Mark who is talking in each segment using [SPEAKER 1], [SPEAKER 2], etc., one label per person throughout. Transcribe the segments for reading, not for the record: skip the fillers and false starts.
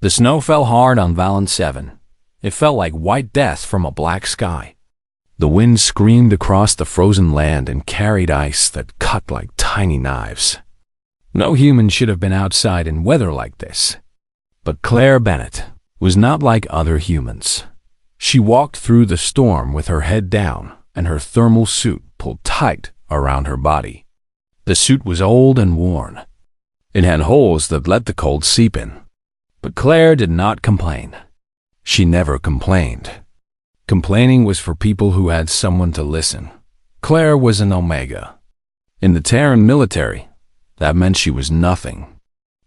[SPEAKER 1] The snow fell hard on Valent 7. It felt like white death from a black sky. The wind screamed across the frozen land and carried ice that cut like tiny knives. No human should have been outside in weather like this. But Claire Bennett was not like other humans. She walked through the storm with her head down and her thermal suit pulled tight around her body. The suit was old and worn. It had holes that let the cold seep in. But Claire did not complain. She never complained. Complaining was for people who had someone to listen. Claire was an Omega. In the Terran military, that meant she was nothing.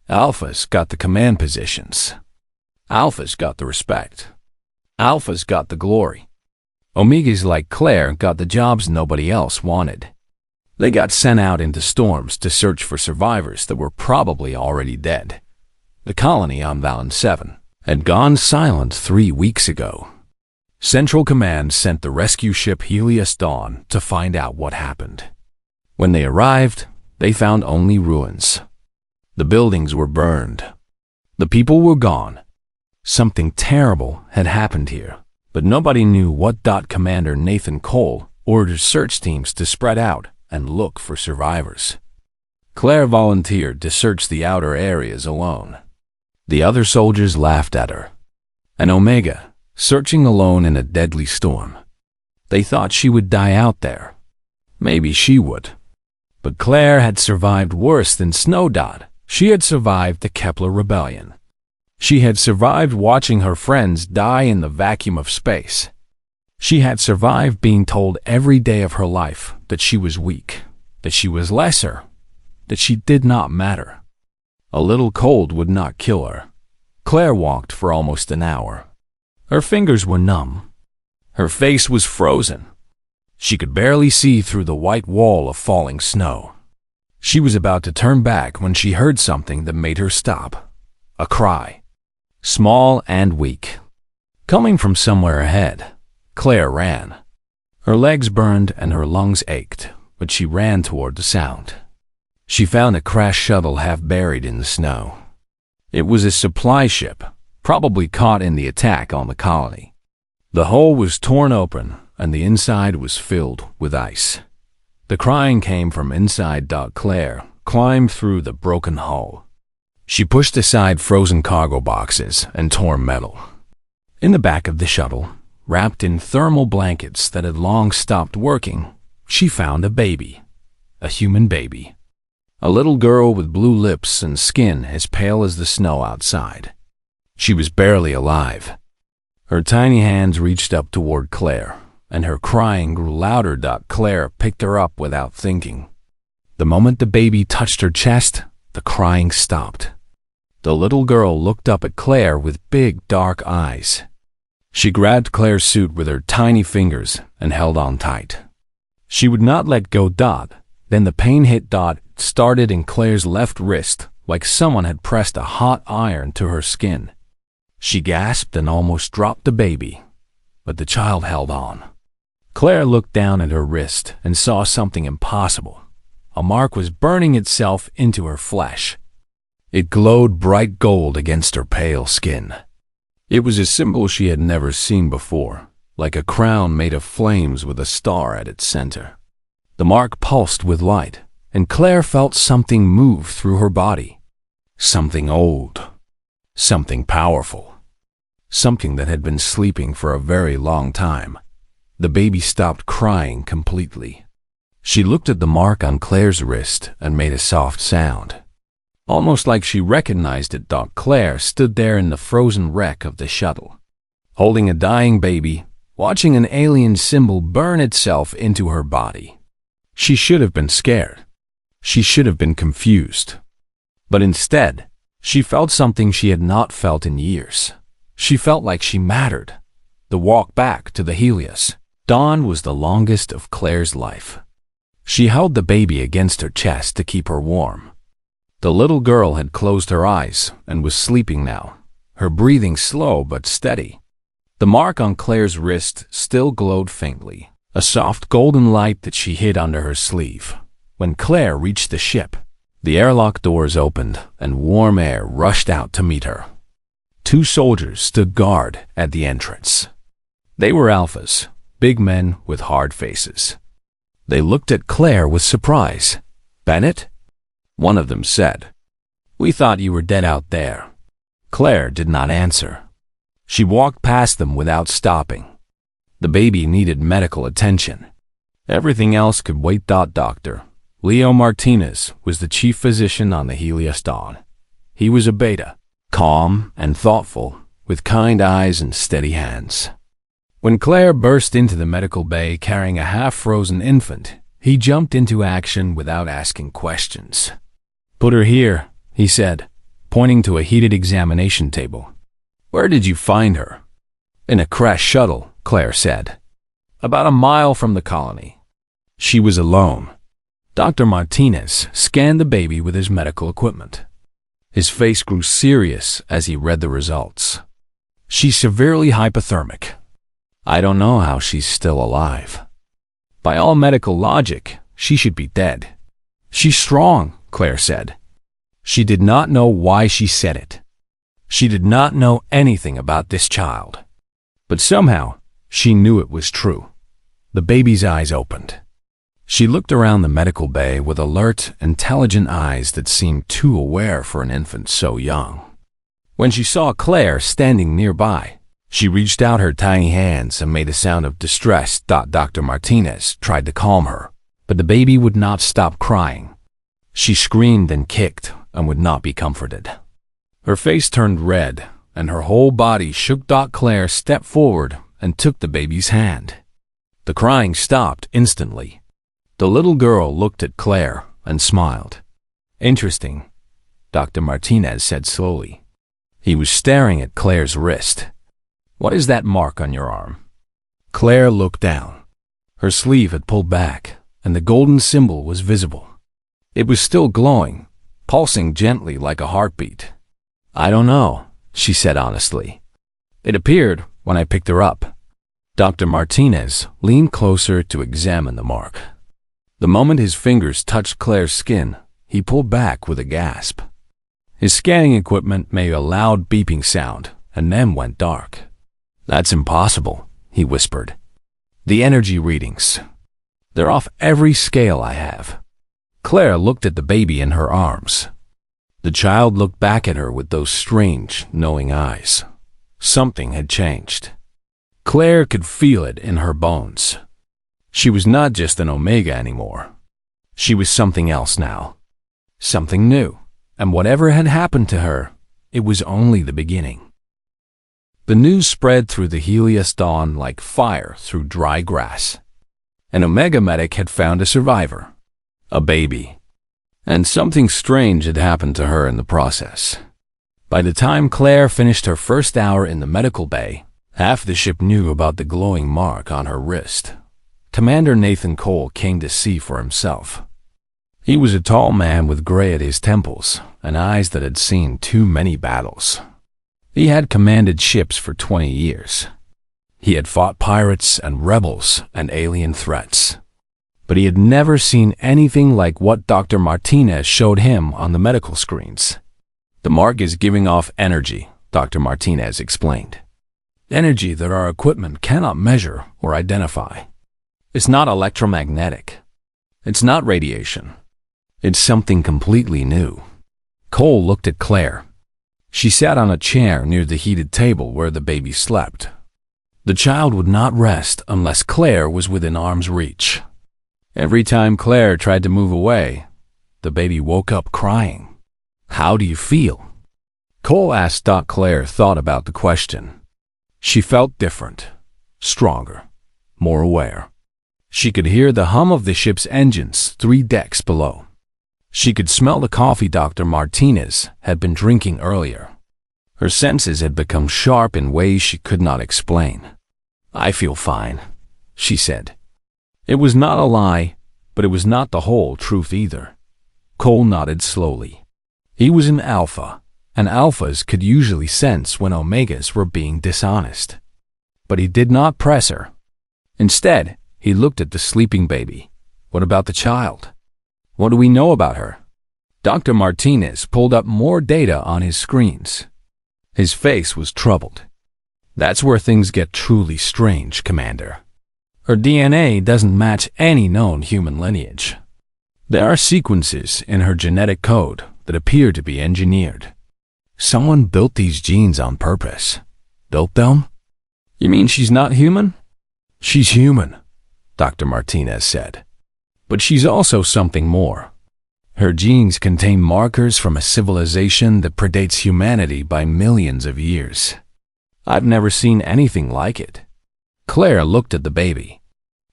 [SPEAKER 1] Alphas got the command positions. Alphas got the respect. Alphas got the glory. Omegas like Claire got the jobs nobody else wanted. They got sent out into storms to search for survivors that were probably already dead. The colony on Valent 7 had gone silent 3 weeks ago. Central Command sent the rescue ship Helios Dawn to find out what happened. When they arrived, they found only ruins. The buildings were burned. The people were gone. Something terrible had happened here, but nobody knew what. Commander Nathan Cole ordered search teams to spread out and look for survivors. Claire volunteered to search the outer areas alone. The other soldiers laughed at her. An Omega, searching alone in a deadly storm. They thought she would die out there. Maybe she would. But Claire had survived worse than Snow. She had survived the Kepler Rebellion. She had survived watching her friends die in the vacuum of space. She had survived being told every day of her life that she was weak, that she was lesser, that she did not matter. A little cold would not kill her. Claire walked for almost an hour. Her fingers were numb. Her face was frozen. She could barely see through the white wall of falling snow. She was about to turn back when she heard something that made her stop. A cry. Small and weak. Coming from somewhere ahead, Claire ran. Her legs burned and her lungs ached, but she ran toward the sound. She found a crashed shuttle half buried in the snow. It was a supply ship, probably caught in the attack on the colony. The hull was torn open and the inside was filled with ice. The crying came from inside. Claire climbed through the broken hull. She pushed aside frozen cargo boxes and torn metal. In the back of the shuttle, wrapped in thermal blankets that had long stopped working, she found a baby. A human baby. A little girl with blue lips and skin as pale as the snow outside. She was barely alive. Her tiny hands reached up toward Claire, and her crying grew louder. Claire picked her up without thinking. The moment the baby touched her chest, the crying stopped. The little girl looked up at Claire with big, dark eyes. She grabbed Claire's suit with her tiny fingers and held on tight. She would not let go. Then the pain hit. Started in Claire's left wrist, like someone had pressed a hot iron to her skin. She gasped and almost dropped the baby, but the child held on. Claire looked down at her wrist and saw something impossible. A mark was burning itself into her flesh. It glowed bright gold against her pale skin. It was a symbol she had never seen before, like a crown made of flames with a star at its center. The mark pulsed with light, and Claire felt something move through her body. Something old. Something powerful. Something that had been sleeping for a very long time. The baby stopped crying completely. She looked at the mark on Claire's wrist and made a soft sound. Almost like she recognized it. Claire stood there in the frozen wreck of the shuttle, holding a dying baby, watching an alien symbol burn itself into her body. She should have been scared. She should have been confused. But instead, she felt something she had not felt in years. She felt like she mattered. The walk back to the Helios Dawn was the longest of Claire's life. She held the baby against her chest to keep her warm. The little girl had closed her eyes and was sleeping now, her breathing slow but steady. The mark on Claire's wrist still glowed faintly, a soft golden light that she hid under her sleeve. When Claire reached the ship, the airlock doors opened and warm air rushed out to meet her. 2 soldiers stood guard at the entrance. They were alphas, big men with hard faces. They looked at Claire with surprise. "Bennett?" one of them said. "We thought you were dead out there." Claire did not answer. She walked past them without stopping. The baby needed medical attention. Everything else could wait. Dr. Leo Martinez was the chief physician on the Helios Dawn. He was a beta, calm and thoughtful, with kind eyes and steady hands. When Claire burst into the medical bay carrying a half-frozen infant, he jumped into action without asking questions. "Put her here," he said, pointing to a heated examination table. "Where did you find her?" "In a crash shuttle," Claire said. "About a mile from the colony." She was alone. Dr. Martinez scanned the baby with his medical equipment. His face grew serious as he read the results. "She's severely hypothermic. I don't know how she's still alive. By all medical logic, she should be dead." "She's strong," Claire said. She did not know why she said it. She did not know anything about this child. But somehow, she knew it was true. The baby's eyes opened. She looked around the medical bay with alert, intelligent eyes that seemed too aware for an infant so young. When she saw Claire standing nearby, she reached out her tiny hands and made a sound of distress. Dr. Martinez tried to calm her, but the baby would not stop crying. She screamed and kicked and would not be comforted. Her face turned red, and her whole body shook. Claire stepped forward and took the baby's hand. The crying stopped instantly. The little girl looked at Claire and smiled. "Interesting," Dr. Martinez said slowly. He was staring at Claire's wrist. "What is that mark on your arm?" Claire looked down. Her sleeve had pulled back, and the golden symbol was visible. It was still glowing, pulsing gently like a heartbeat. "I don't know," she said honestly. "It appeared when I picked her up." Dr. Martinez leaned closer to examine the mark. The moment his fingers touched Claire's skin, he pulled back with a gasp. His scanning equipment made a loud beeping sound and then went dark. "That's impossible," he whispered. "The energy readings. They're off every scale I have." Claire looked at the baby in her arms. The child looked back at her with those strange, knowing eyes. Something had changed. Claire could feel it in her bones. She was not just an Omega anymore. She was something else now. Something new. And whatever had happened to her, it was only the beginning. The news spread through the Helios Dawn like fire through dry grass. An Omega medic had found a survivor. A baby. And something strange had happened to her in the process. By the time Claire finished her first hour in the medical bay, half the ship knew about the glowing mark on her wrist. Commander Nathan Cole came to see for himself. He was a tall man with gray at his temples and eyes that had seen too many battles. He had commanded ships for 20 years. He had fought pirates and rebels and alien threats. But he had never seen anything like what Dr. Martinez showed him on the medical screens. "The mark is giving off energy," Dr. Martinez explained. "Energy that our equipment cannot measure or identify. It's not electromagnetic. It's not radiation. It's something completely new." Cole looked at Claire. She sat on a chair near the heated table where the baby slept. The child would not rest unless Claire was within arm's reach. Every time Claire tried to move away, the baby woke up crying. "How do you feel?" Cole asked. Claire thought about the question. She felt different, stronger, more aware. She could hear the hum of the ship's engines 3 decks below. She could smell the coffee Dr. Martinez had been drinking earlier. Her senses had become sharp in ways she could not explain. "I feel fine," she said. It was not a lie, but it was not the whole truth either. Cole nodded slowly. He was an alpha, and alphas could usually sense when omegas were being dishonest. But he did not press her. Instead, he looked at the sleeping baby. What about the child? What do we know about her? Dr. Martinez pulled up more data on his screens. His face was troubled. "That's where things get truly strange, Commander. Her DNA doesn't match any known human lineage. There are sequences in her genetic code that appear to be engineered. Someone built these genes on purpose." "Built them? You mean she's not human?" "She's human," Dr. Martinez said. "But she's also something more. Her genes contain markers from a civilization that predates humanity by millions of years. I've never seen anything like it." Claire looked at the baby.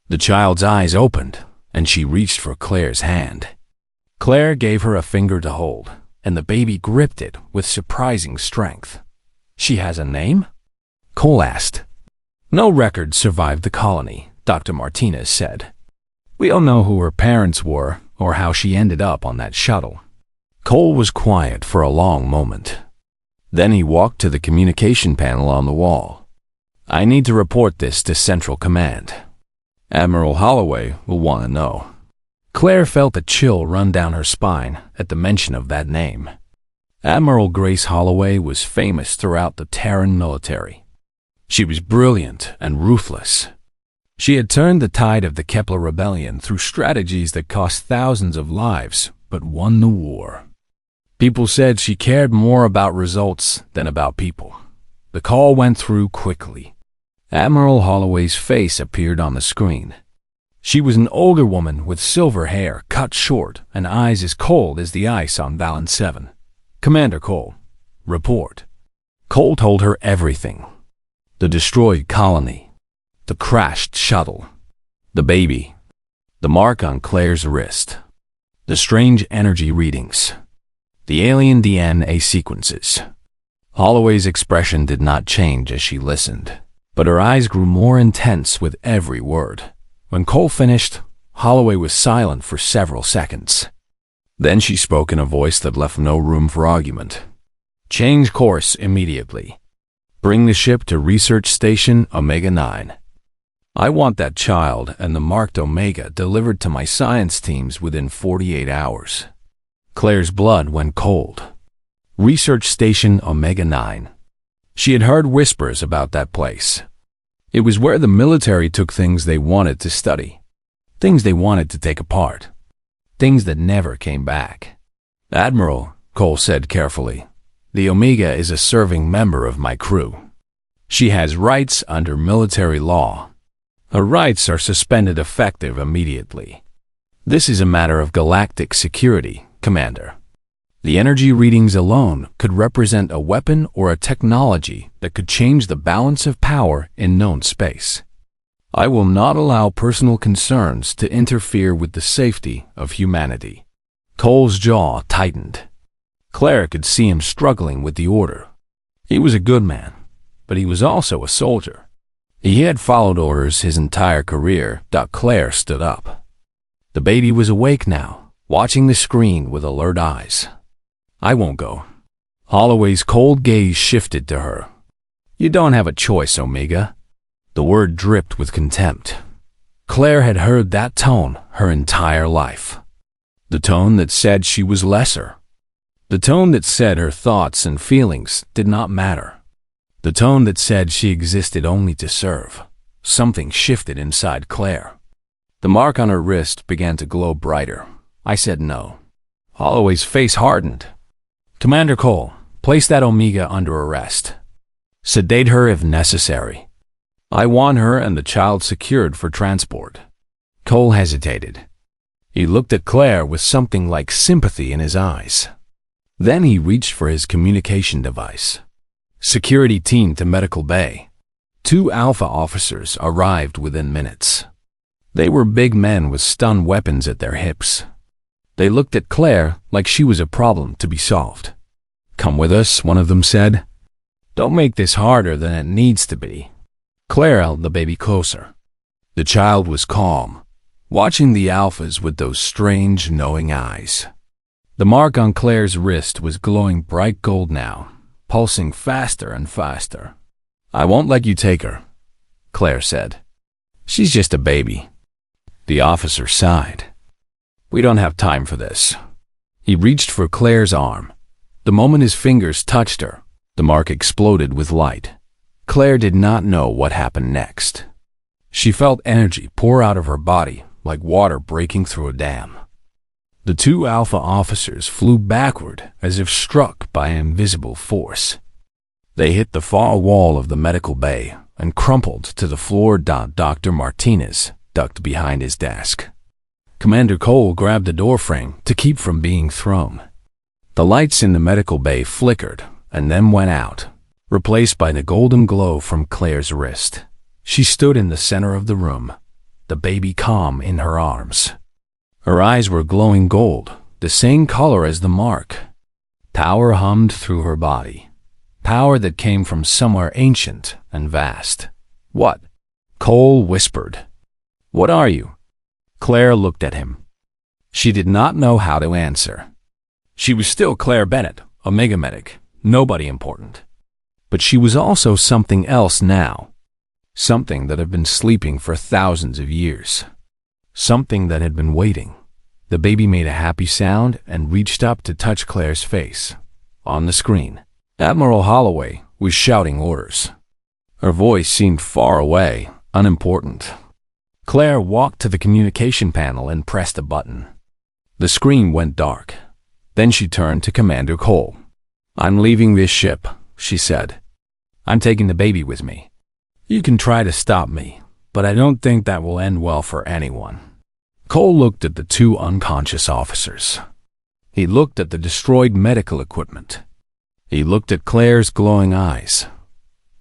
[SPEAKER 1] The child's eyes opened, and she reached for Claire's hand. Claire gave her a finger to hold, and the baby gripped it with surprising strength. "She has a name?" Cole asked. "No records survived the colony," Dr. Martinez said. "We don't know who her parents were or how she ended up on that shuttle." Cole was quiet for a long moment. Then he walked to the communication panel on the wall. "I need to report this to Central Command. Admiral Holloway will want to know." Claire felt a chill run down her spine at the mention of that name. Admiral Grace Holloway was famous throughout the Terran military. She was brilliant and ruthless. She had turned the tide of the Kepler Rebellion through strategies that cost thousands of lives, but won the war. People said she cared more about results than about people. The call went through quickly. Admiral Holloway's face appeared on the screen. She was an older woman with silver hair cut short and eyes as cold as the ice on Valance 7. "Commander Cole, report." Cole told her everything. The destroyed colony, the crashed shuttle, the baby, the mark on Claire's wrist, the strange energy readings, the alien DNA sequences. Holloway's expression did not change as she listened, but her eyes grew more intense with every word. When Cole finished, Holloway was silent for several seconds. Then she spoke in a voice that left no room for argument. "Change course immediately. Bring the ship to Research Station Omega-9. I want that child and the marked Omega delivered to my science teams within 48 hours." Claire's blood went cold. Research Station Omega-9. She had heard whispers about that place. It was where the military took things they wanted to study, things they wanted to take apart, things that never came back. "Admiral," Cole said carefully, "the Omega is a serving member of my crew. She has rights under military law. Her rights are suspended effective immediately. This is a matter of galactic security, Commander. The energy readings alone could represent a weapon or a technology that could change the balance of power in known space. I will not allow personal concerns to interfere with the safety of humanity." Cole's jaw tightened. Claire could see him struggling with the order. He was a good man, but he was also a soldier. He had followed orders his entire career. Claire stood up. The baby was awake now, watching the screen with alert eyes. "I won't go." Holloway's cold gaze shifted to her. "You don't have a choice, Omega." The word dripped with contempt. Claire had heard that tone her entire life. The tone that said she was lesser. The tone that said her thoughts and feelings did not matter. The tone that said she existed only to serve. Something shifted inside Claire. The mark on her wrist began to glow brighter. "I said no." Holloway's face hardened. "Commander Cole, place that Omega under arrest. Sedate her if necessary. I want her and the child secured for transport." Cole hesitated. He looked at Claire with something like sympathy in his eyes. Then he reached for his communication device. "Security team to Medical Bay." 2 Alpha officers arrived within minutes. They were big men with stun weapons at their hips. They looked at Claire like she was a problem to be solved. "Come with us," one of them said. "Don't make this harder than it needs to be." Claire held the baby closer. The child was calm, watching the Alphas with those strange, knowing eyes. The mark on Claire's wrist was glowing bright gold now, pulsing faster and faster. "I won't let you take her," Claire said. "She's just a baby." The officer sighed. "We don't have time for this." He reached for Claire's arm. The moment his fingers touched her, The mark exploded with light. Claire did not know what happened next. She felt energy pour out of her body like water breaking through a dam. The two Alpha officers flew backward as if struck by an invisible force. They hit the far wall of the medical bay and crumpled to the floor. Dr. Martinez ducked behind his desk. Commander Cole grabbed the doorframe to keep from being thrown. The lights in the medical bay flickered and then went out, replaced by the golden glow from Claire's wrist. She stood in the center of the room, the baby calm in her arms. Her eyes were glowing gold, the same color as the mark. Power hummed through her body. Power that came from somewhere ancient and vast. "What?" Cole whispered. "What are you?" Claire looked at him. She did not know how to answer. She was still Claire Bennett, Omega Medic, nobody important. But she was also something else now. Something that had been sleeping for thousands of years. Something that had been waiting. The baby made a happy sound and reached up to touch Claire's face. On the screen, Admiral Holloway was shouting orders. Her voice seemed far away, unimportant. Claire walked to the communication panel and pressed a button. The screen went dark. Then she turned to Commander Cole. "I'm leaving this ship," she said. "I'm taking the baby with me. You can try to stop me, but I don't think that will end well for anyone." Cole looked at the two unconscious officers. He looked at the destroyed medical equipment. He looked at Claire's glowing eyes.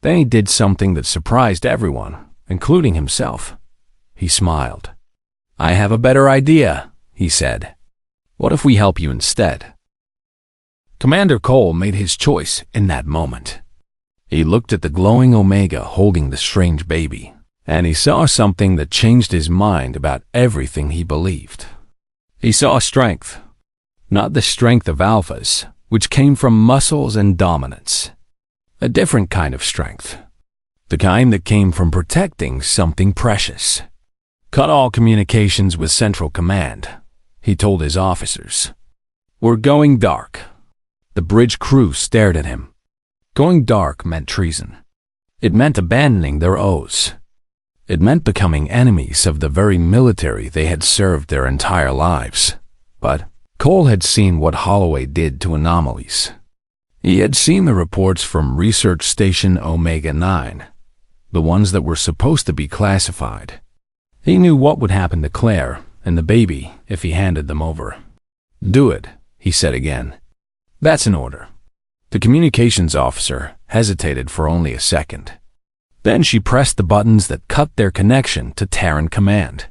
[SPEAKER 1] Then he did something that surprised everyone, including himself. He smiled. "I have a better idea," he said. "What if we help you instead?" Commander Cole made his choice in that moment. He looked at the glowing Omega holding the strange baby, and he saw something that changed his mind about everything he believed. He saw strength. Not the strength of alphas, which came from muscles and dominance. A different kind of strength. The kind that came from protecting something precious. "Cut all communications with Central Command," he told his officers. "We're going dark." The bridge crew stared at him. Going dark meant treason. It meant abandoning their oaths. It meant becoming enemies of the very military they had served their entire lives. But Cole had seen what Holloway did to anomalies. He had seen the reports from Research Station Omega-9, the ones that were supposed to be classified. He knew what would happen to Claire and the baby if he handed them over. "Do it," he said again. "That's an order." The communications officer hesitated for only a second. Then she pressed the buttons that cut their connection to Terran Command.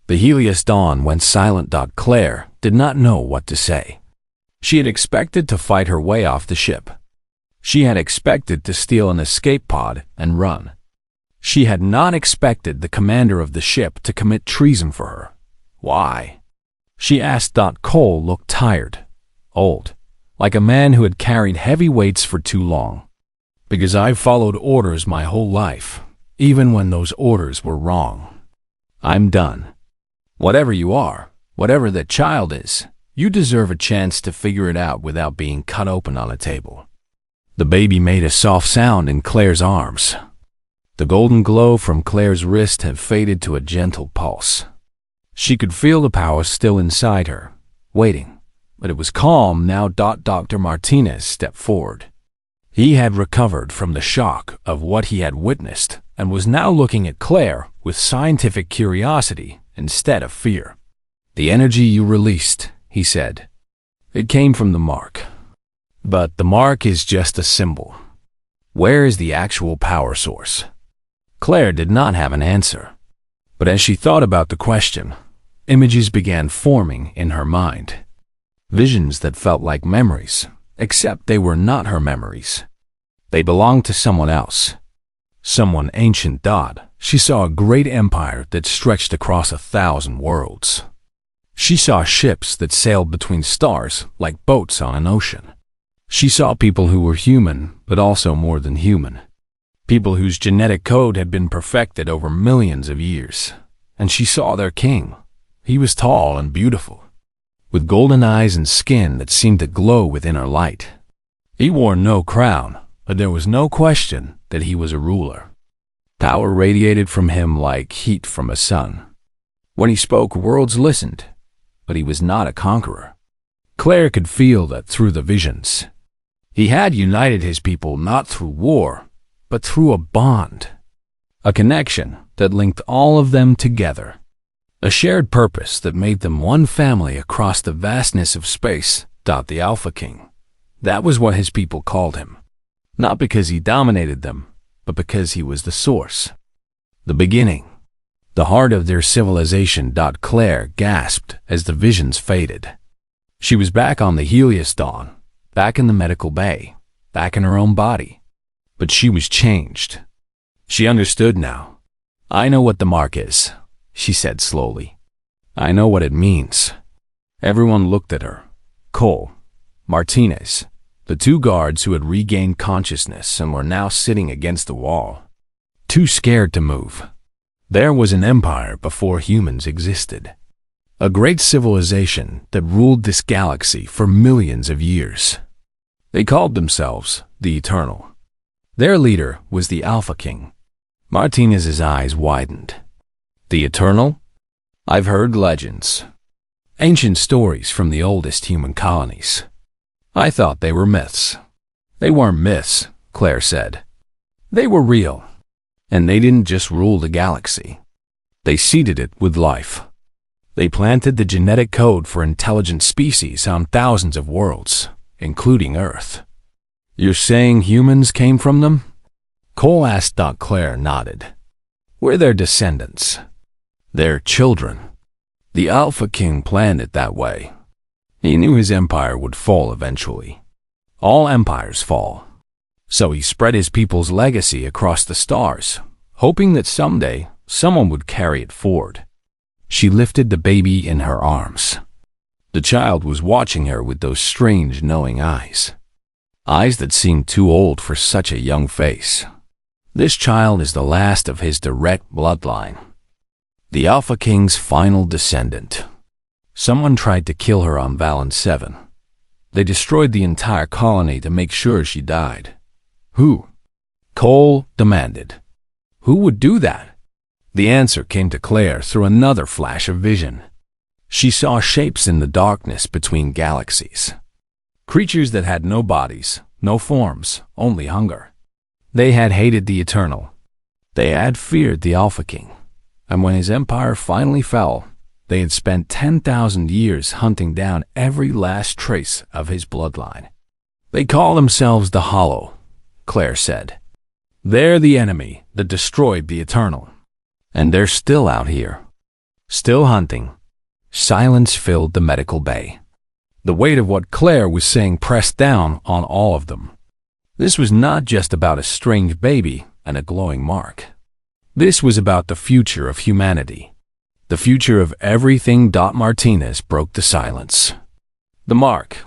[SPEAKER 1] The Helios Dawn went silent. Claire did not know what to say. She had expected to fight her way off the ship. She had expected to steal an escape pod and run. She had not expected the commander of the ship to commit treason for her. Why? She asked. Cole looked tired, old, like a man who had carried heavy weights for too long. "Because I've followed orders my whole life, even when those orders were wrong. I'm done. Whatever you are, whatever that child is, you deserve a chance to figure it out without being cut open on a table." The baby made a soft sound in Claire's arms. The golden glow from Claire's wrist had faded to a gentle pulse. She could feel the power still inside her, waiting, but it was calm now. Dr. Martinez stepped forward. He had recovered from the shock of what he had witnessed and was now looking at Claire with scientific curiosity instead of fear. "The energy you released," he said. "It came from the mark. But the mark is just a symbol. Where is the actual power source?" Claire did not have an answer. But as she thought about the question, images began forming in her mind. Visions that felt like memories, except they were not her memories. They belonged to someone else. Someone ancient. She saw a great empire that stretched across 1,000 worlds. She saw ships that sailed between stars like boats on an ocean. She saw people who were human, but also more than human. People whose genetic code had been perfected over millions of years. And she saw their king. He was tall and beautiful, with golden eyes and skin that seemed to glow with inner light. He wore no crown, but there was no question that he was a ruler. Power radiated from him like heat from a sun. When he spoke, worlds listened, but he was not a conqueror. Claire could feel that through the visions. He had united his people not through war, but through a bond, a connection that linked all of them together, a shared purpose that made them one family across the vastness of space. The Alpha King. That was what his people called him, not because he dominated them, but because he was the source, the beginning, the heart of their civilization. Claire gasped as the visions faded. She was back on the Helios Dawn, back in the medical bay, back in her own body. But she was changed. She understood now. I know what the mark is, she said slowly. I know what it means. Everyone looked at her. Cole, Martinez, the two guards who had regained consciousness and were now sitting against the wall, too scared to move. There was an empire before humans existed, a great civilization that ruled this galaxy for millions of years. They called themselves the Eternal. Their leader was the Alpha King. Martinez's eyes widened. The Eternal? I've heard legends, ancient stories from the oldest human colonies. I thought they were myths. They weren't myths, Claire said. They were real. And they didn't just rule the galaxy. They seeded it with life. They planted the genetic code for intelligent species on thousands of worlds, including Earth. You're saying humans came from them? Cole asked. Claire nodded. We're their descendants. Their children. The Alpha King planned it that way. He knew his empire would fall eventually. All empires fall. So he spread his people's legacy across the stars, hoping that someday someone would carry it forward. She lifted the baby in her arms. The child was watching her with those strange, knowing eyes. Eyes that seemed too old for such a young face. This child is the last of his direct bloodline. The Alpha King's final descendant. Someone tried to kill her on Valance 7. They destroyed the entire colony to make sure she died. Who? Cole demanded. Who would do that? The answer came to Claire through another flash of vision. She saw shapes in the darkness between galaxies. Creatures that had no bodies, no forms, only hunger. They had hated the Eternal. They had feared the Alpha King. And when his empire finally fell, they had spent 10,000 years hunting down every last trace of his bloodline. They call themselves the Hollow, Claire said. They're the enemy that destroyed the Eternal. And they're still out here. Still hunting. Silence filled the medical bay. The weight of what Claire was saying pressed down on all of them. This was not just about a strange baby and a glowing mark. This was about the future of humanity. The future of everything. Martinez broke the silence. The mark.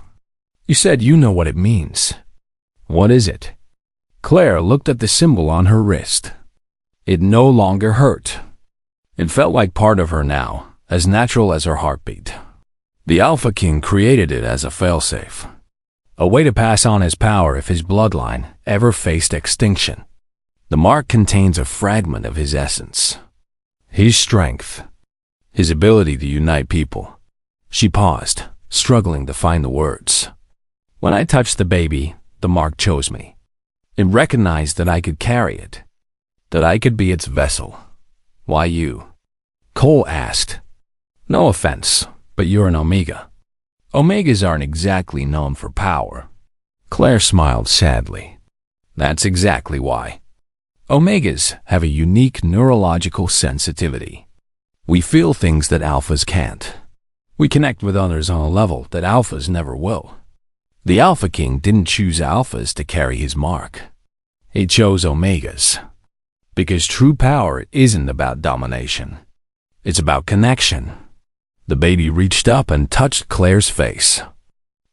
[SPEAKER 1] You said you know what it means. What is it? Claire looked at the symbol on her wrist. It no longer hurt. It felt like part of her now, as natural as her heartbeat. The Alpha King created it as a failsafe. A way to pass on his power if his bloodline ever faced extinction. The mark contains a fragment of his essence. His strength. His ability to unite people. She paused, struggling to find the words. When I touched the baby, the mark chose me. It recognized that I could carry it. That I could be its vessel. Why you? Cole asked. No offense, but you're an Omega. Omegas aren't exactly known for power. Claire smiled sadly. That's exactly why. Omegas have a unique neurological sensitivity. We feel things that alphas can't. We connect with others on a level that alphas never will. The Alpha King didn't choose alphas to carry his mark. He chose omegas. Because true power isn't about domination. It's about connection. The baby reached up and touched Claire's face.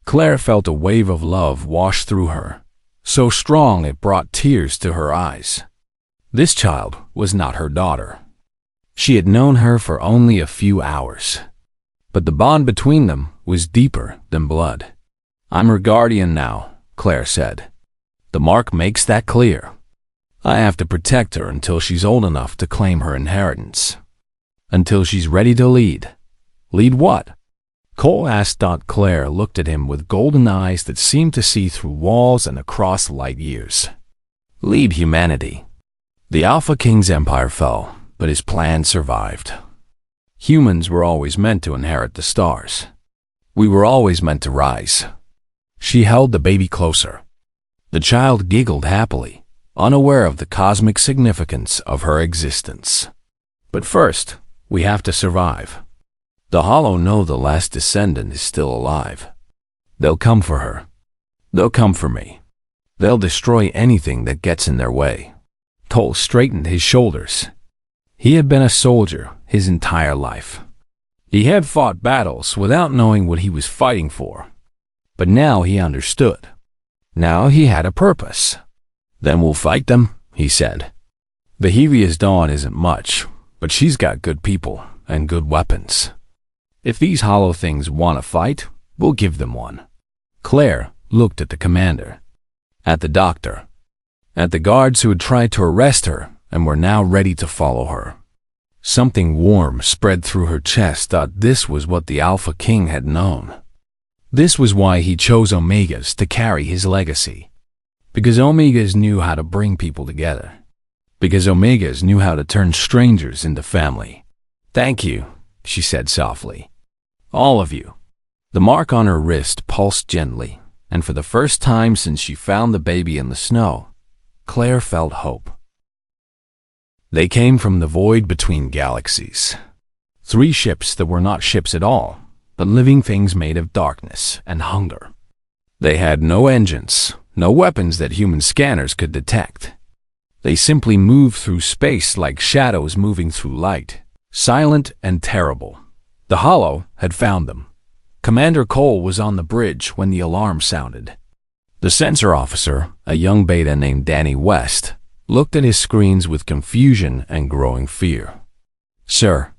[SPEAKER 1] Claire felt a wave of love wash through her, so strong it brought tears to her eyes. This child was not her daughter. She had known her for only a few hours. But the bond between them was deeper than blood. I'm her guardian now, Claire said. The mark makes that clear. I have to protect her until she's old enough to claim her inheritance. Until she's ready to lead. Lead what? Cole asked. Claire looked at him with golden eyes that seemed to see through walls and across light years. Lead humanity. The Alpha King's empire fell, but his plan survived. Humans were always meant to inherit the stars. We were always meant to rise. She held the baby closer. The child giggled happily, unaware of the cosmic significance of her existence. But first, we have to survive. The Hollow know the last descendant is still alive. They'll come for her. They'll come for me. They'll destroy anything that gets in their way. Cole straightened his shoulders. He had been a soldier his entire life. He had fought battles without knowing what he was fighting for. But now he understood. Now he had a purpose. Then we'll fight them, he said. The Helios Dawn isn't much, but she's got good people and good weapons. If these hollow things want to fight, we'll give them one. Claire looked at the commander, at the doctor, at the guards who had tried to arrest her and were now ready to follow her. Something warm spread through her chest. This was what the Alpha King had known. This was why he chose Omegas to carry his legacy. Because Omegas knew how to bring people together. Because Omegas knew how to turn strangers into family. Thank you, she said softly. All of you. The mark on her wrist pulsed gently, and for the first time since she found the baby in the snow, Claire felt hope. They came from the void between galaxies. 3 ships that were not ships at all, but living things made of darkness and hunger. They had no engines, no weapons that human scanners could detect. They simply moved through space like shadows moving through light, silent and terrible. The Hollow had found them. Commander Cole was on the bridge when the alarm sounded. The sensor officer, a young beta named Danny West, looked at his screens with confusion and growing fear. Sir,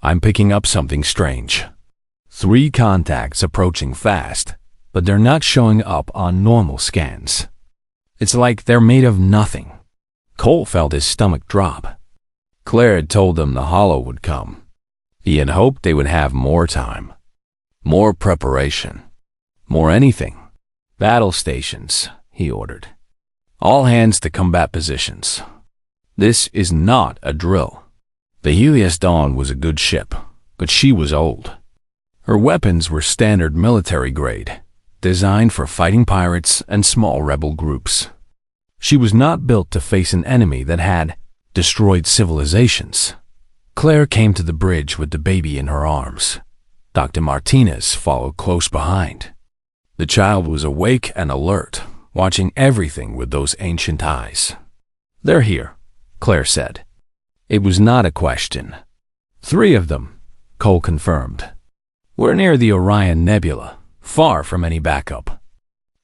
[SPEAKER 1] I'm picking up something strange. 3 contacts approaching fast, but they're not showing up on normal scans. It's like they're made of nothing. Cole felt his stomach drop. Claire had told them the Hollow would come. He had hoped they would have more time, more preparation, more anything. Battle stations, he ordered. All hands to combat positions. This is not a drill. The Helios Dawn was a good ship, but she was old. Her weapons were standard military grade, designed for fighting pirates and small rebel groups. She was not built to face an enemy that had destroyed civilizations. Claire came to the bridge with the baby in her arms. Dr. Martinez followed close behind. The child was awake and alert, watching everything with those ancient eyes. They're here, Claire said. It was not a question. 3 of them, Cole confirmed. We're near the Orion Nebula, far from any backup.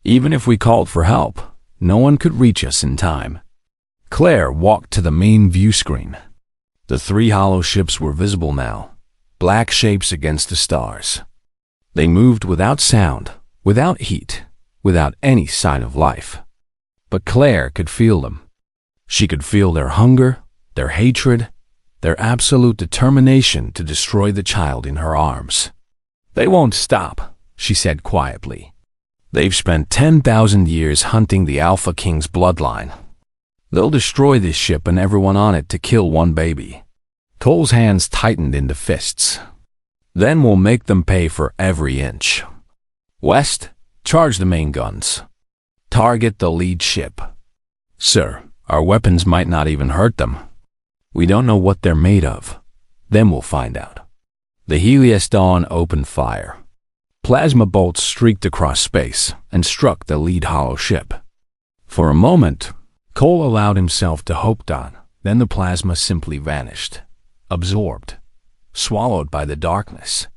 [SPEAKER 1] Even if we called for help, no one could reach us in time. Claire walked to the main view screen. The 3 hollow ships were visible now, black shapes against the stars. They moved without sound, without heat, without any sign of life. But Claire could feel them. She could feel their hunger, their hatred, their absolute determination to destroy the child in her arms. They won't stop, she said quietly. They've spent 10,000 years hunting the Alpha King's bloodline. They'll destroy this ship and everyone on it to kill one baby. Cole's hands tightened into fists. Then we'll make them pay for every inch. West, charge the main guns. Target the lead ship. Sir, our weapons might not even hurt them. We don't know what they're made of. Then we'll find out. The Helios Dawn opened fire. Plasma bolts streaked across space and struck the lead hollow ship. For a moment, Cole allowed himself to hope. Then the plasma simply vanished, absorbed, swallowed by the darkness.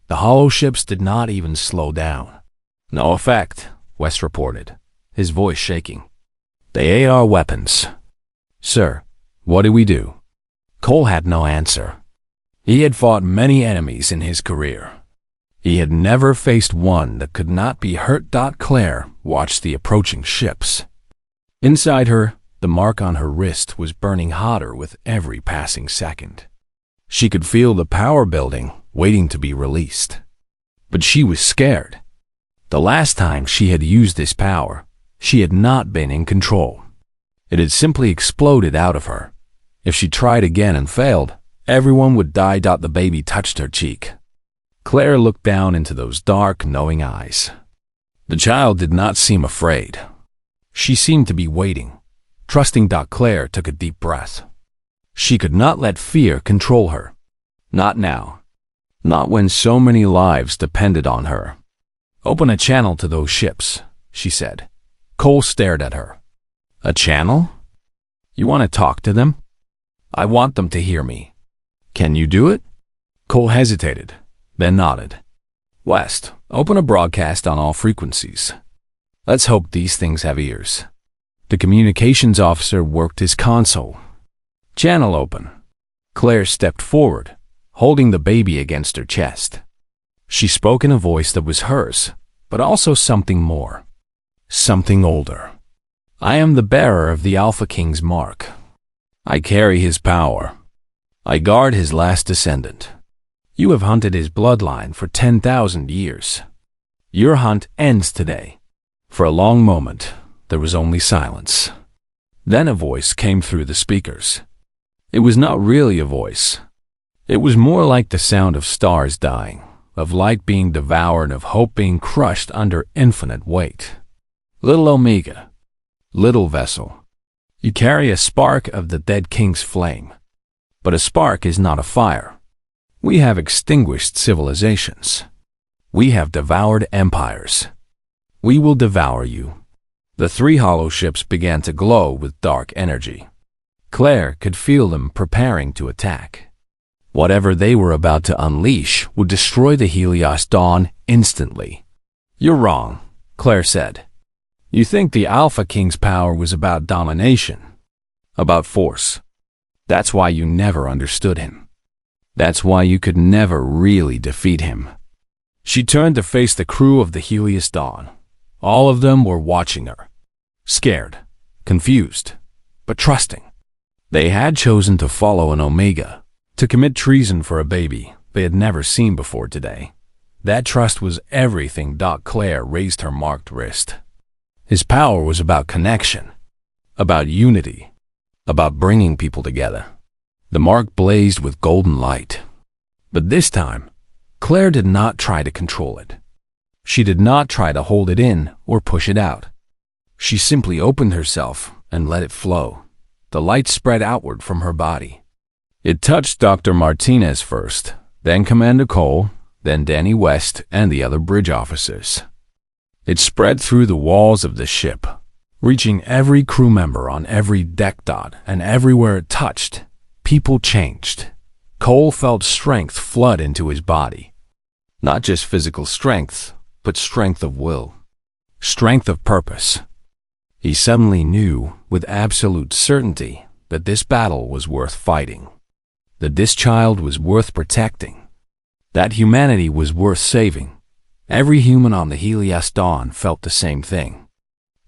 [SPEAKER 1] The hollow ships did not even slow down. No effect, West reported, his voice shaking. They ate our weapons. Sir, what do we do? Cole had no answer. He had fought many enemies in his career. He had never faced one that could not be hurt. Claire watched the approaching ships. Inside her, the mark on her wrist was burning hotter with every passing second. She could feel the power building, waiting to be released. But she was scared. The last time she had used this power, she had not been in control. It had simply exploded out of her. If she tried again and failed, everyone would die. The baby touched her cheek. Claire looked down into those dark, knowing eyes. The child did not seem afraid. She seemed to be waiting, trusting. Claire took a deep breath. She could not let fear control her. Not now. Not when so many lives depended on her. Open a channel to those ships, she said. Cole stared at her. A channel? You want to talk to them? I want them to hear me. Can you do it? Cole hesitated, then nodded. West, open a broadcast on all frequencies. Let's hope these things have ears. The communications officer worked his console. Channel open. Claire stepped forward, holding the baby against her chest. She spoke in a voice that was hers, but also something more. Something older. I am the bearer of the Alpha King's mark. I carry his power. I guard his last descendant. You have hunted his bloodline for 10,000 years. Your hunt ends today. For a long moment, there was only silence. Then a voice came through the speakers. It was not really a voice. It was more like the sound of stars dying, of light being devoured, of hope being crushed under infinite weight. Little Omega, little vessel, you carry a spark of the dead king's flame. But a spark is not a fire. We have extinguished civilizations. We have devoured empires. We will devour you. The three hollow ships began to glow with dark energy. Claire could feel them preparing to attack. Whatever they were about to unleash would destroy the Helios Dawn instantly. You're wrong, Claire said. You think the Alpha King's power was about domination, about force. That's why you never understood him. That's why you could never really defeat him. She turned to face the crew of the Helios Dawn. All of them were watching her. Scared, confused, but trusting. They had chosen to follow an Omega, to commit treason for a baby they had never seen before today. That trust was everything. Claire raised her marked wrist. His power was about connection, about unity, about bringing people together. The mark blazed with golden light. But this time, Claire did not try to control it. She did not try to hold it in or push it out. She simply opened herself and let it flow. The light spread outward from her body. It touched Dr. Martinez first, then Commander Cole, then Danny West and the other bridge officers. It spread through the walls of the ship, reaching every crew member on every deck. And everywhere it touched, people changed. Cole felt strength flood into his body. Not just physical strength, but strength of will. Strength of purpose. He suddenly knew, with absolute certainty, that this battle was worth fighting. That this child was worth protecting. That humanity was worth saving. Every human on the Helios Dawn felt the same thing.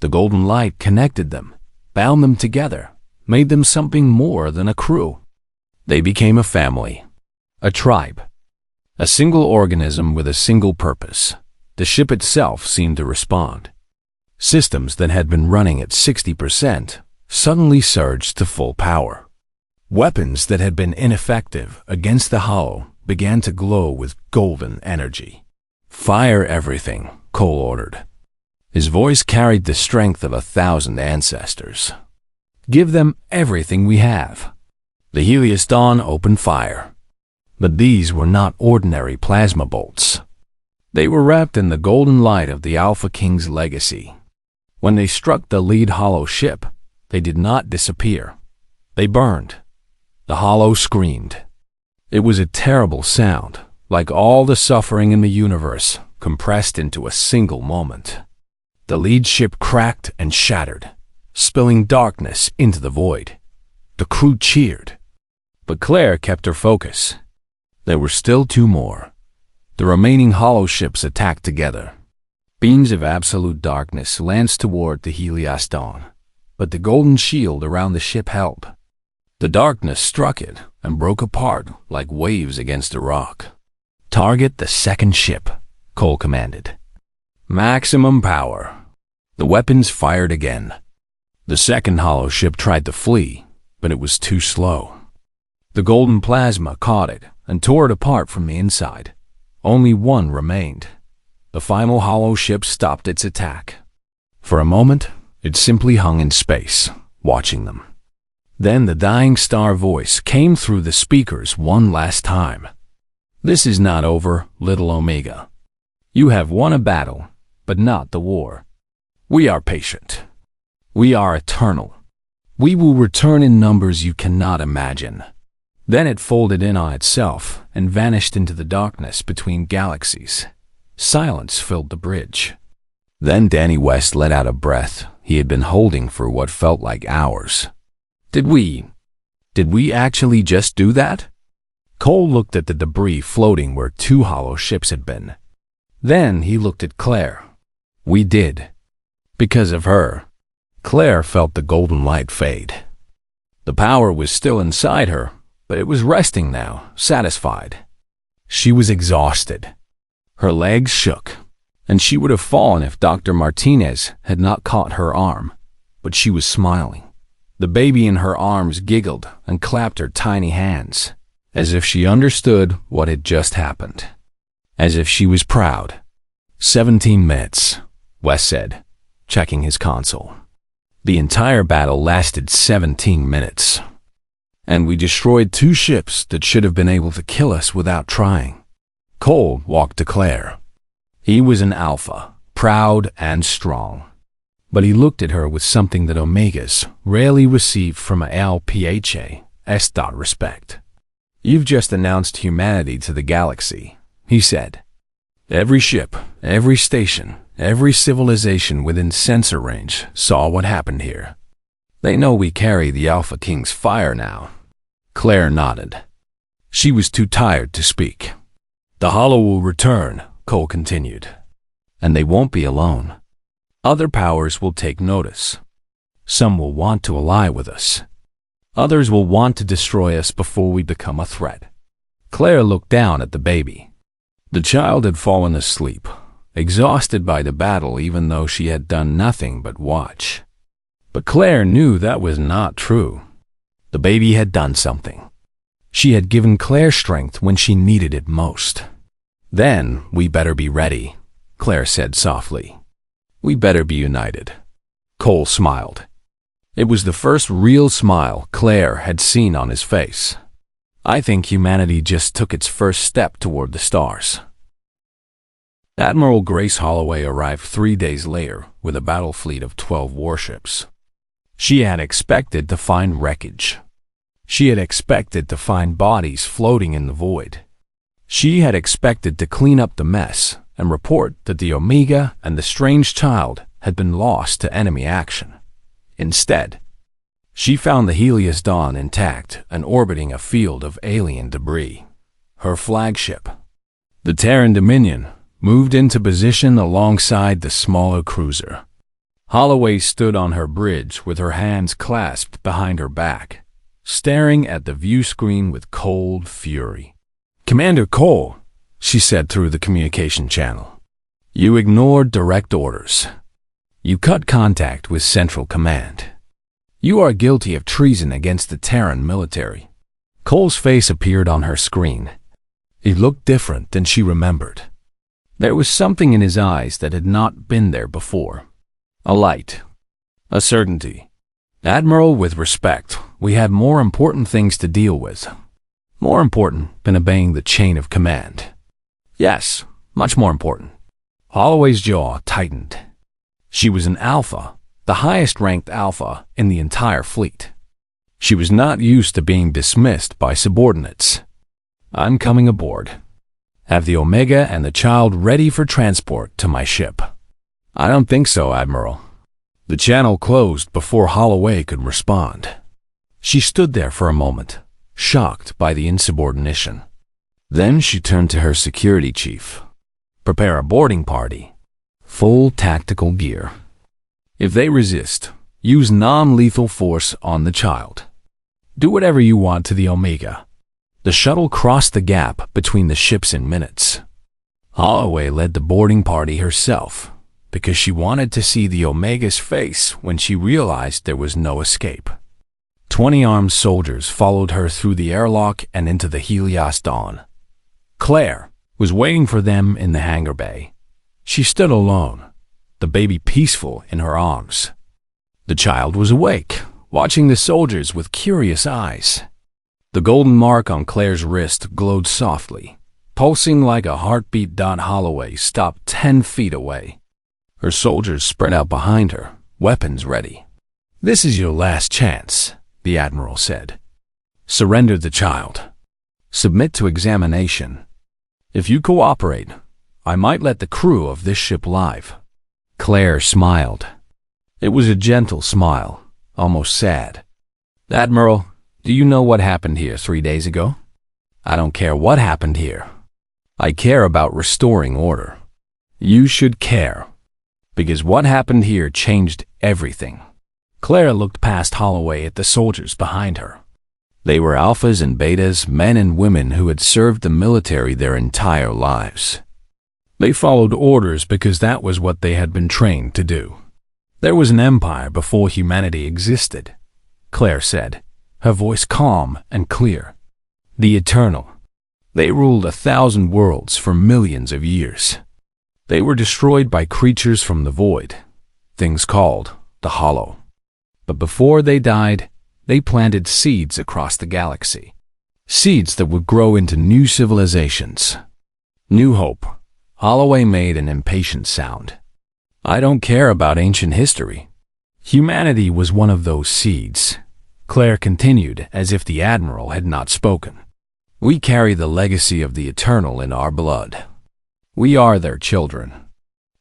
[SPEAKER 1] The golden light connected them, bound them together, made them something more than a crew. They became a family, a tribe, a single organism with a single purpose. The ship itself seemed to respond. Systems that had been running at 60% suddenly surged to full power. Weapons that had been ineffective against the Hollow began to glow with golden energy. Fire everything, Cole ordered. His voice carried the strength of 1,000 ancestors. Give them everything we have. The Helios Dawn opened fire. But these were not ordinary plasma bolts. They were wrapped in the golden light of the Alpha King's legacy. When they struck the lead hollow ship, they did not disappear. They burned. The hollow screamed. It was a terrible sound, like all the suffering in the universe compressed into a single moment. The lead ship cracked and shattered, spilling darkness into the void. The crew cheered. But Claire kept her focus. There were still two more. The remaining hollow ships attacked together. Beams of absolute darkness lanced toward the Helios Dawn. but the golden shield around the ship held. The darkness struck it and broke apart like waves against a rock. "Target the second ship," Cole commanded. "Maximum power." The weapons fired again. The second hollow ship tried to flee, but it was too slow. The golden plasma caught it and tore it apart from the inside. Only one remained. The final hollow ship stopped its attack. For a moment, it simply hung in space, watching them. Then the dying star voice came through the speakers one last time. "This is not over, little Omega. You have won a battle, but not the war. We are patient. We are eternal. We will return in numbers you cannot imagine." Then it folded in on itself and vanished into the darkness between galaxies. Silence filled the bridge. Then Danny West let out a breath he had been holding for what felt like hours. Did we actually just do that?" Cole looked at the debris floating where two hollow ships had been. Then he looked at Claire. "We did. Because of her." Claire felt the golden light fade. The power was still inside her, but it was resting now, satisfied. She was exhausted. Her legs shook, and she would have fallen if Dr. Martinez had not caught her arm. But she was smiling. The baby in her arms giggled and clapped her tiny hands, as if she understood what had just happened. As if she was proud. 17 minutes, Wes said, checking his console. The entire battle lasted 17 minutes. And we destroyed two ships that should have been able to kill us without trying. Cole walked to Claire. He was an alpha, proud and strong. But he looked at her with something that Omegas rarely received from a LPHA, respect. "You've just announced humanity to the galaxy," he said. "Every ship, every station, every civilization within sensor range saw what happened here. They know we carry the Alpha King's fire now." Claire nodded. She was too tired to speak. "The Hollow will return," Cole continued. "And they won't be alone. Other powers will take notice. Some will want to ally with us. Others will want to destroy us before we become a threat." Claire looked down at the baby. The child had fallen asleep, exhausted by the battle even though she had done nothing but watch. But Claire knew that was not true. The baby had done something. She had given Claire strength when she needed it most. "Then we better be ready," Claire said softly. "We better be united." Cole smiled. It was the first real smile Claire had seen on his face. "I think humanity just took its first step toward the stars." Admiral Grace Holloway arrived 3 days later with a battle fleet of 12 warships. She had expected to find wreckage. She had expected to find bodies floating in the void. She had expected to clean up the mess and report that the Omega and the strange child had been lost to enemy action. Instead, she found the Helios Dawn intact and orbiting a field of alien debris. Her flagship, the Terran Dominion, moved into position alongside the smaller cruiser. Holloway stood on her bridge with her hands clasped behind her back, staring at the view screen with cold fury. "Commander Cole," she said through the communication channel, "you ignored direct orders. You cut contact with Central Command. You are guilty of treason against the Terran military." Cole's face appeared on her screen. He looked different than she remembered. There was something in his eyes that had not been there before. A light. A certainty. "Admiral, with respect, we have more important things to deal with. More important than obeying the chain of command." "Yes, much more important." Holloway's jaw tightened. She was an alpha, the highest-ranked alpha in the entire fleet. She was not used to being dismissed by subordinates. "I'm coming aboard. Have the Omega and the child ready for transport to my ship." "I don't think so, Admiral." The channel closed before Holloway could respond. She stood there for a moment, shocked by the insubordination. Then she turned to her security chief. "Prepare a boarding party. Full tactical gear. If they resist, Use non-lethal force on the child. Do whatever you want to the Omega. The shuttle crossed the gap between the ships in minutes. HFY led the boarding party herself, because she wanted to see the Omega's face when she realized there was no escape. 20 armed soldiers followed her through the airlock and into the Helios dawn. Claire was waiting for them in the hangar bay. She stood alone, the baby peaceful in her arms. The child was awake, watching the soldiers with curious eyes. The golden mark on Claire's wrist glowed softly, pulsing like a heartbeat. HFY stopped 10 feet away. Her soldiers spread out behind her, weapons ready. "This is your last chance," the admiral said. "Surrender the child. Submit to examination. If you cooperate, I might let the crew of this ship live." Claire smiled. It was a gentle smile, almost sad. "Admiral, do you know what happened here 3 days ago?" "I don't care what happened here. I care about restoring order." "You should care, because what happened here changed everything." Claire looked past HFY at the soldiers behind her. They were alphas and betas, men and women who had served the military their entire lives. They followed orders because that was what they had been trained to do. "There was an empire before humanity existed," Claire said, her voice calm and clear. "The Eternal. They ruled 1,000 worlds for millions of years. They were destroyed by creatures from the void, things called the Hollow. But before they died, they planted seeds across the galaxy. Seeds that would grow into new civilizations. New hope." HFY made an impatient sound. "I don't care about ancient history. Humanity was one of those seeds," Claire continued as if the admiral had not spoken. "We carry the legacy of the Eternal in our blood. We are their children,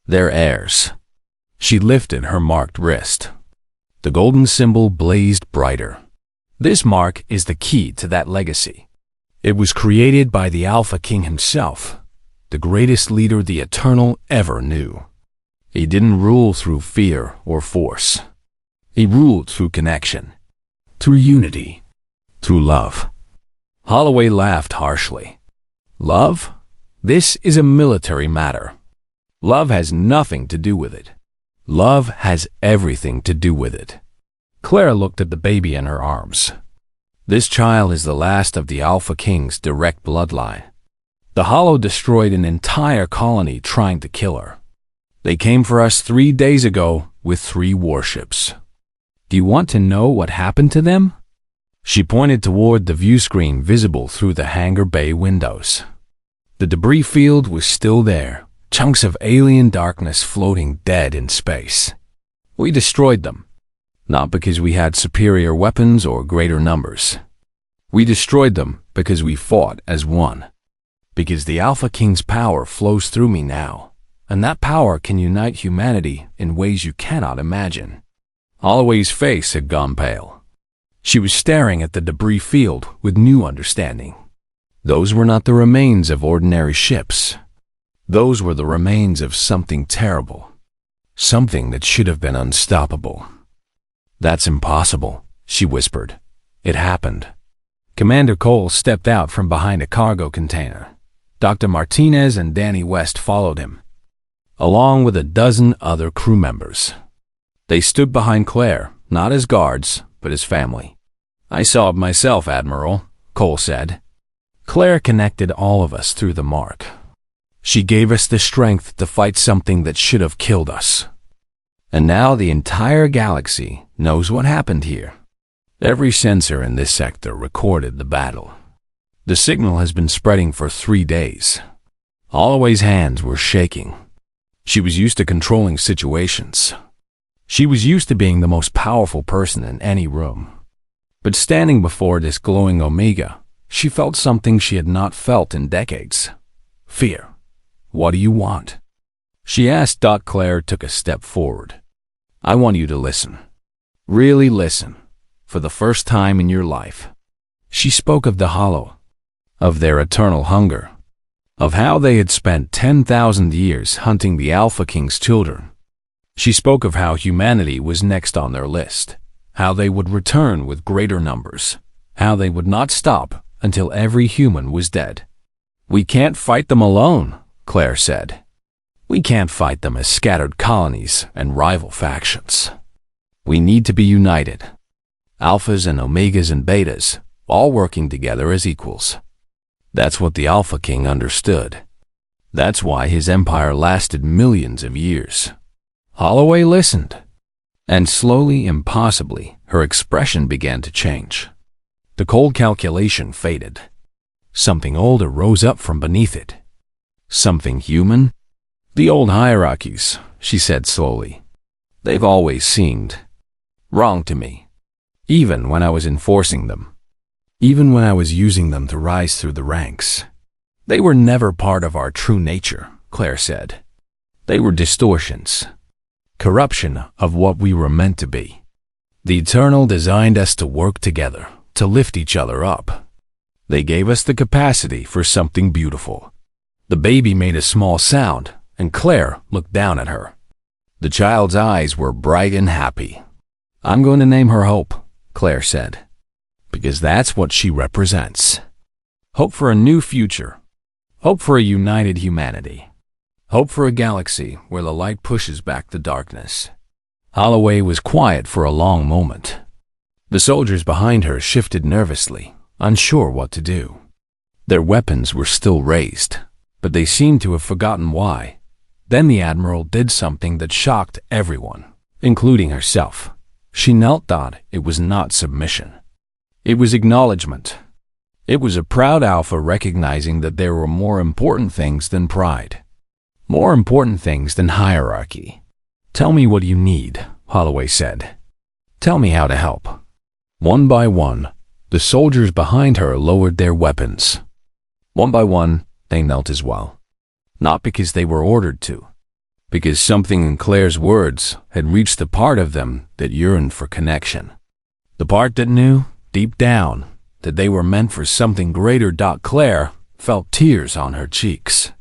[SPEAKER 1] their heirs." She lifted her marked wrist. The golden symbol blazed brighter. "This mark is the key to that legacy. It was created by the Alpha King himself, the greatest leader the Eternal ever knew. He didn't rule through fear or force. He ruled through connection, through unity, through love." HFY laughed harshly. "Love? This is a military matter. Love has nothing to do with it. Love has everything to do with it." Claire looked at the baby in her arms. "This child is the last of the Alpha King's direct bloodline. The Hollow destroyed an entire colony trying to kill her. They came for us 3 days ago with 3 warships. Do you want to know what happened to them?" She pointed toward the view screen visible through the hangar bay windows. The debris field was still there, chunks of alien darkness floating dead in space. "We destroyed them, not because we had superior weapons or greater numbers. We destroyed them because we fought as one. Because the Alpha King's power flows through me now, and that power can unite humanity in ways you cannot imagine." HFY's face had gone pale. She was staring at the debris field with new understanding. Those were not the remains of ordinary ships. Those were the remains of something terrible, something that should have been unstoppable. "That's impossible," she whispered. "It happened." Commander Cole stepped out from behind a cargo container. Dr. Martinez and Danny West followed him, along with a dozen other crew members. They stood behind Claire, not as guards, but as family. "I saw it myself, Admiral," Cole said. "Claire connected all of us through the mark. She gave us the strength to fight something that should have killed us. And now the entire galaxy knows what happened here. Every sensor in this sector recorded the battle. The signal has been spreading for 3 days." HFY's hands were shaking. She was used to controlling situations. She was used to being the most powerful person in any room. But standing before this glowing Omega, she felt something she had not felt in decades. Fear. "What do you want?" she asked. Claire took a step forward. "I want you to listen. Really listen. For the first time in your life." She spoke of the Hollow, of their eternal hunger, of how they had spent 10,000 years hunting the Alpha King's children. She spoke of how humanity was next on their list, how they would return with greater numbers, how they would not stop until every human was dead. "We can't fight them alone," Claire said. "We can't fight them as scattered colonies and rival factions. We need to be united. Alphas and omegas and betas, all working together as equals." That's what the Alpha King understood. That's why his empire lasted millions of years. Holloway listened, and slowly, impossibly, her expression began to change. The cold calculation faded. Something older rose up from beneath it. Something human? "The old hierarchies," she said slowly. "They've always seemed wrong to me, even when I was enforcing them, even when I was using them to rise through the ranks. They were never part of our true nature," Claire said. "They were distortions, corruption of what we were meant to be. The Eternal designed us to work together, to lift each other up. They gave us the capacity for something beautiful." The baby made a small sound, and Claire looked down at her. The child's eyes were bright and happy. "I'm going to name her Hope," Claire said, "because that's what she represents. Hope for a new future. Hope for a united humanity. Hope for a galaxy where the light pushes back the darkness." Holloway was quiet for a long moment. The soldiers behind her shifted nervously, unsure what to do. Their weapons were still raised, but they seemed to have forgotten why. Then the Admiral did something that shocked everyone, including herself. She knelt down. It was not submission. It was acknowledgement. It was a proud Alpha recognizing that there were more important things than pride, more important things than hierarchy. "Tell me what you need," Holloway said. "Tell me how to help." One by one, the soldiers behind her lowered their weapons. One by one, they knelt as well. Not because they were ordered to, because something in Claire's words had reached the part of them that yearned for connection. The part that knew, deep down, that they were meant for something greater. Claire felt tears on her cheeks.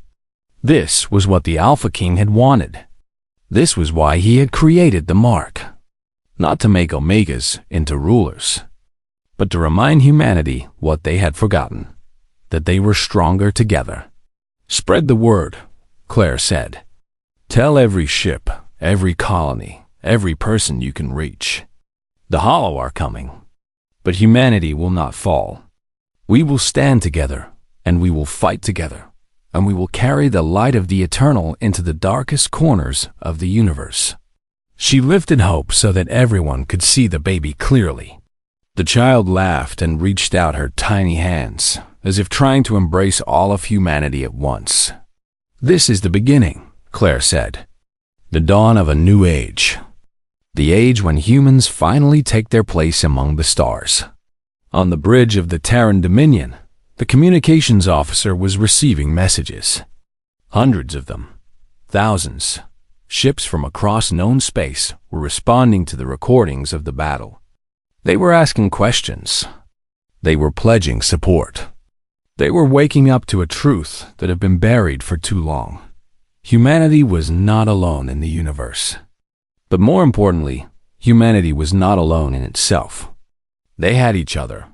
[SPEAKER 1] This was what the Alpha King had wanted. This was why he had created the mark. Not to make Omegas into rulers, but to remind humanity what they had forgotten, that they were stronger together. "Spread the word," Claire said. "Tell every ship, every colony, every person you can reach. The Hollow are coming, but humanity will not fall. We will stand together, and we will fight together, and we will carry the light of the Eternal into the darkest corners of the universe." She lifted Hope so that everyone could see the baby clearly. The child laughed and reached out her tiny hands, as if trying to embrace all of humanity at once. "This is the beginning," Claire said. "The dawn of a new age. The age when humans finally take their place among the stars." On the bridge of the Terran Dominion, the communications officer was receiving messages. Hundreds of them. Thousands. Ships from across known space were responding to the recordings of the battle. They were asking questions. They were pledging support. They were waking up to a truth that had been buried for too long. Humanity was not alone in the universe. But more importantly, humanity was not alone in itself. They had each other,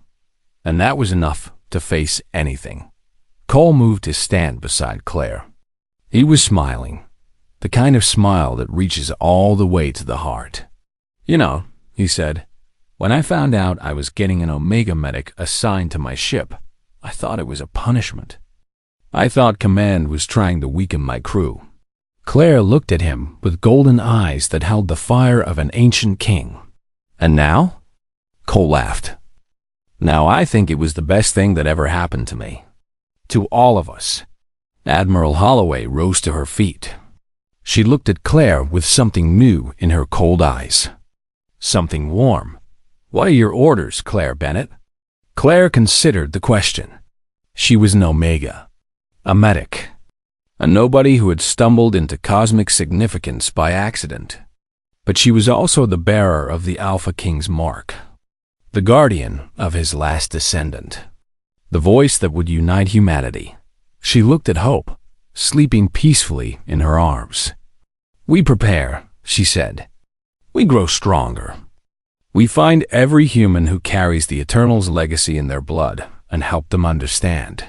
[SPEAKER 1] and that was enough to face anything. Cole moved to stand beside Claire. He was smiling, the kind of smile that reaches all the way to the heart. "You know," he said, "when I found out I was getting an Omega medic assigned to my ship, I thought it was a punishment. I thought Command was trying to weaken my crew." Claire looked at him with golden eyes that held the fire of an ancient king. "And now?" Cole laughed. "Now I think it was the best thing that ever happened to me. To all of us." Admiral Holloway rose to her feet. She looked at Claire with something new in her cold eyes. Something warm. "What are your orders, Claire Bennett?" Claire considered the question. She was an Omega, a medic, a nobody who had stumbled into cosmic significance by accident. But she was also the bearer of the Alpha King's mark, the guardian of his last descendant, the voice that would unite humanity. She looked at Hope, sleeping peacefully in her arms. "We prepare," she said. We grow stronger. We find every human who carries the Eternal's legacy in their blood and help them understand.